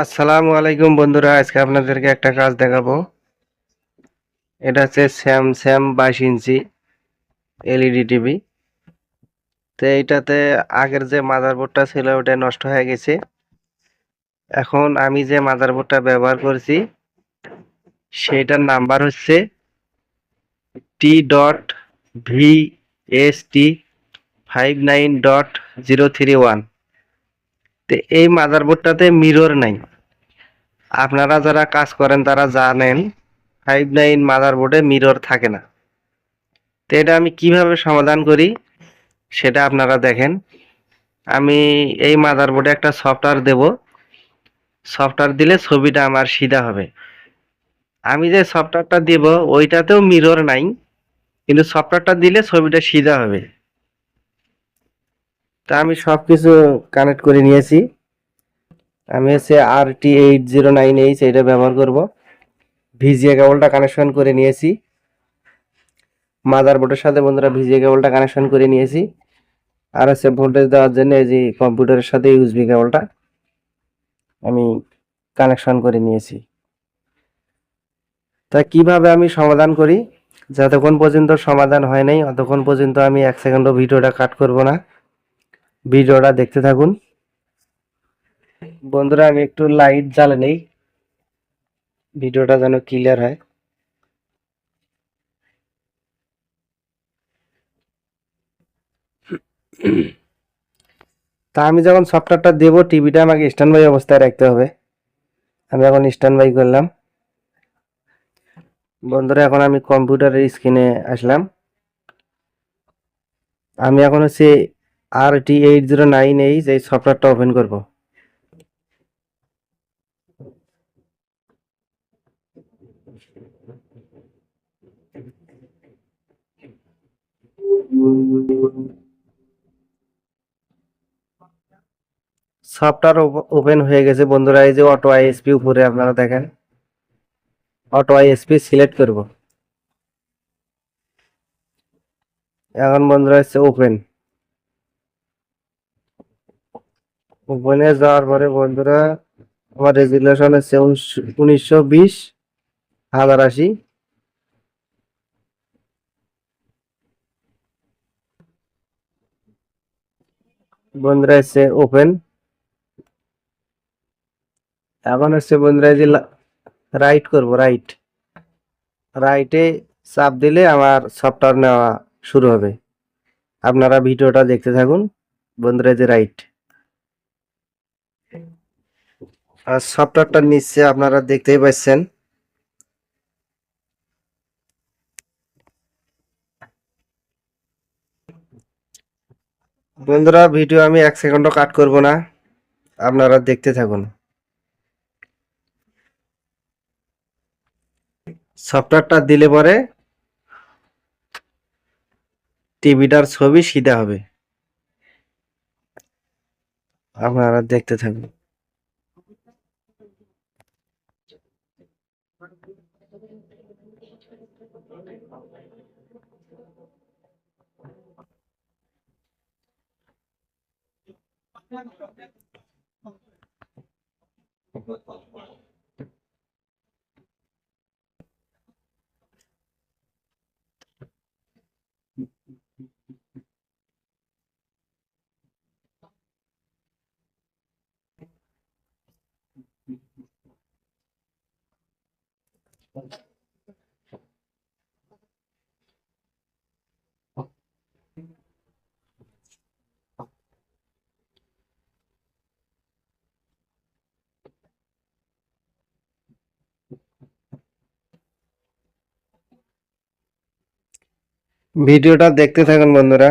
আসসালামু আলাইকুম বন্ধুরা, আজকে আপনাদেরকে একটা কাজ দেখাবো। এটা হচ্ছে স্যামসাং 22 ইঞ্চি এলইডি টিভি। তো এইটাতে আগের যে মাদারবোর্ডটা ছিল ওটা নষ্ট হয়ে গেছে। এখন আমি যে মাদারবোর্ডটা ব্যবহার করছি সেটার নাম্বার হচ্ছে T.VST59.031। তো এই মাদারবোর্ডটাতে মিরর নাই। আপনারা যারা কাজ করেন তারা জানেন 59 মাদারবোর্ডে মিরর থাকে না। তো এটা আমি কিভাবে সমাধান করি সেটা আপনারা দেখেন। আমি এই মাদারবোর্ডে একটা সফটওয়্যার দেব। সফটওয়্যার দিলে ছবিটা আমার সিধা হবে। আমি যে সফটওয়্যারটা দেব ওইটাতেও মিরর নাই, কিন্তু সফটওয়্যারটা দিলে ছবিটা সিধা হবে। তা আমি সবকিছু কানেক্ট করে নিয়েছি। আমি হচ্ছে RT8098 এটা ব্যবহার করব। ভিজিএ কেবলটা কানেকশন করে নিয়েছি। মাদারবোর্ডের সাথে বন্ধুরা ভিজিএ কেবলটা কানেকশন করে নিয়েছি। আর হচ্ছে ভোল্টেজ দেওয়ার জন্য এই যে কম্পিউটারের সাথে ইউএসবি কেবলটা আমি কানেকশন করে নিয়েছি। তা কিভাবে আমি সমাধান করি, যতক্ষণ পর্যন্ত সমাধান হয় নাই ততক্ষণ পর্যন্ত আমি 1 সেকেন্ডও ভিডিওটা কাট করব না। ভিডিওটা দেখতে থাকুন বন্ধুরা। আমি একটু লাইট জ্বালে নেই, ভিডিওটা যেন ক্লিয়ার হয়। তা আমি যখন সফটওয়্যারটা দেবো টিভিটা আমাকে স্ট্যান্ড বাই অবস্থায় রাখতে হবে। আমি এখন স্ট্যান্ড বাই করলাম বন্ধুরা। এখন আমি কম্পিউটারের স্ক্রিনে আসলাম। আমি এখন হচ্ছে RT8098 এই সফটওয়্যারটা ওপেন করব। সফটওয়্যার ওপেন হয়ে গেছে বন্ধুরা। এই যে অটো আইএসপি উপরে আপনারা দেখেন, অটো আইএসপি সিলেক্ট করব। এখন বন্ধুরা হচ্ছে ওপেন। ওপেনে যাওয়ার পরে বন্ধুরা আমার রেজুলেশন হচ্ছে 1920/1080। বন্ধুরা হচ্ছে ওপেন। এখন হচ্ছে বন্ধুরা এই যে রাইট করব, রাইটে চাপ দিলে আমার সফটওয়্যার নেওয়া শুরু হবে। আপনারা ভিডিওটা দেখতে থাকুন বন্ধুরা। এই যে রাইট, আর সফটওয়্যারটা নিচ্ছে আপনারা দেখতেই পাচ্ছেন। বন্ধুরা ভিডিও আমি 1 সেকেন্ডও কাট করব না, আপনারা দেখতে থাকুন। সফটওয়্যারটা দিলে পরে টিভিটার ছবি সিধা হবে, আপনারা দেখতে থাকুন। ভিডিওটা দেখতে থাকুন বন্ধুরা।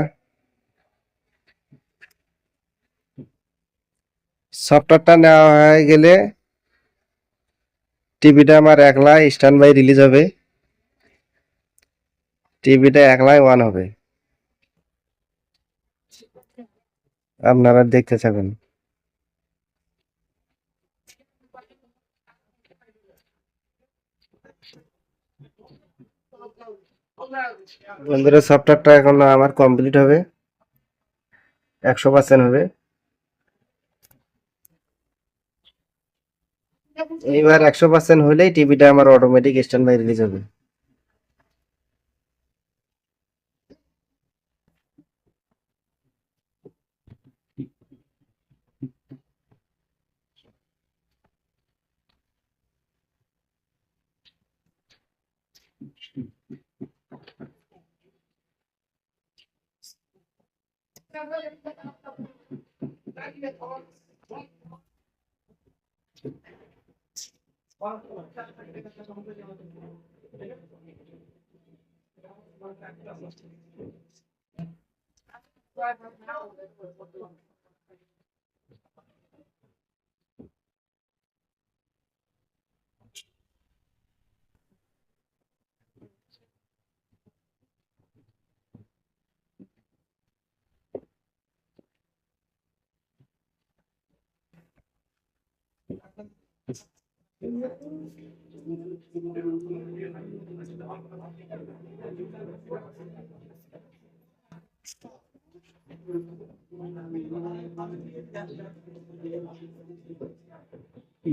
সফটওয়্যারটা নেওয়া হয়ে গেলে টিভিটা আমার একলাই স্ট্যান্ড বাই রিলিজ হবে। টিভিটা একলাই অন হবে, আপনারা দেখতে থাকুন। বন্ধুরা সফটওয়্যারটা এখন আমার কমপ্লিট হবে, 100% হবে। এইবার 100% হলেই টিভিটা আমার অটোমেটিক স্ট্যান্ড বাই রিলিজ হবে।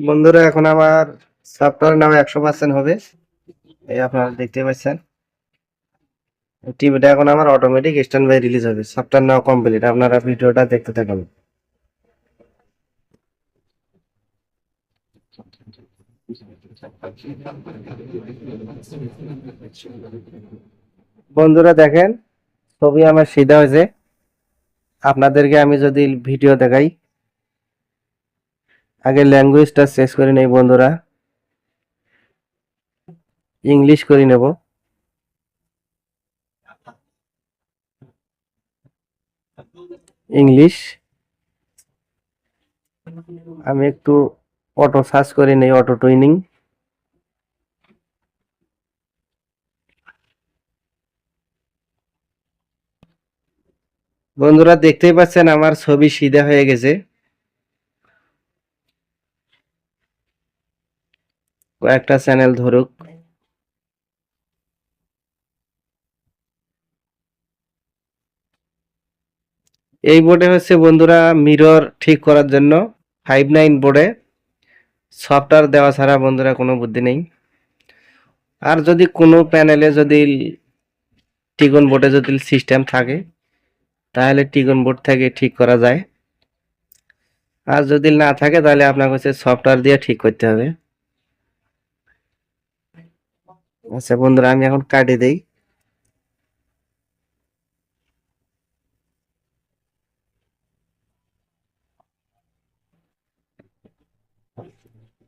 বন্ধুরা এখন আমার সফটওয়্যার নামে 100% হবে। এই আপনারা দেখতে পাচ্ছেন টিভিটা এখন আমার অটোমেটিক স্ট্যান্ড বাই রিলিজ হবে। সফটওয়্যার নাও কমপ্লিট, আপনারা ভিডিওটা দেখতে থাকুন। বন্ধুরা দেখেন ছবি আমার সিধা হয়েছে। আপনাদেরকে আমি যদি ভিডিও দেখাই, আগে ল্যাঙ্গুয়েজটা চেঞ্জ করে নেই বন্ধুরা, ইংলিশ করে নেব। ইংলিশ আমি একটু অটো সার্চ করে নেই, অটো টুইনিং। বন্ধুরা দেখতেই পাচ্ছেন আমার ছবি সিধা হয়ে গেছে। কয়েকটা চ্যানেল ধরুক। এই বোর্ডে হচ্ছে বন্ধুরা মিরর ঠিক করার জন্য 5.9 বোর্ডে সফটওয়্যার দেওয়া ছাড়া বন্ধুরা কোনো বুদ্ধি নেই। আর যদি কোনো প্যানেলে যদি টিকন বোর্ডে যদি সিস্টেম থাকে তাহলে টিকন বোর্ড থেকে ঠিক করা যায়। আর যদি না থাকে তাহলে আপনাকে হচ্ছে সফটওয়্যার দিয়ে ঠিক করতে হবে। আচ্ছা বন্ধুরা আমি এখন কাটে দেই।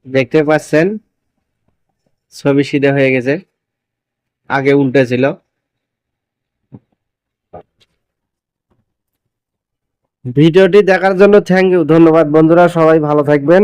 দেখতে পাচ্ছেন ছবি সিধা হয়ে গেছে, আগে উল্টে ছিল। ভিডিওটি দেখার জন্য থ্যাংক ইউ, ধন্যবাদ বন্ধুরা, সবাই ভালো থাকবেন।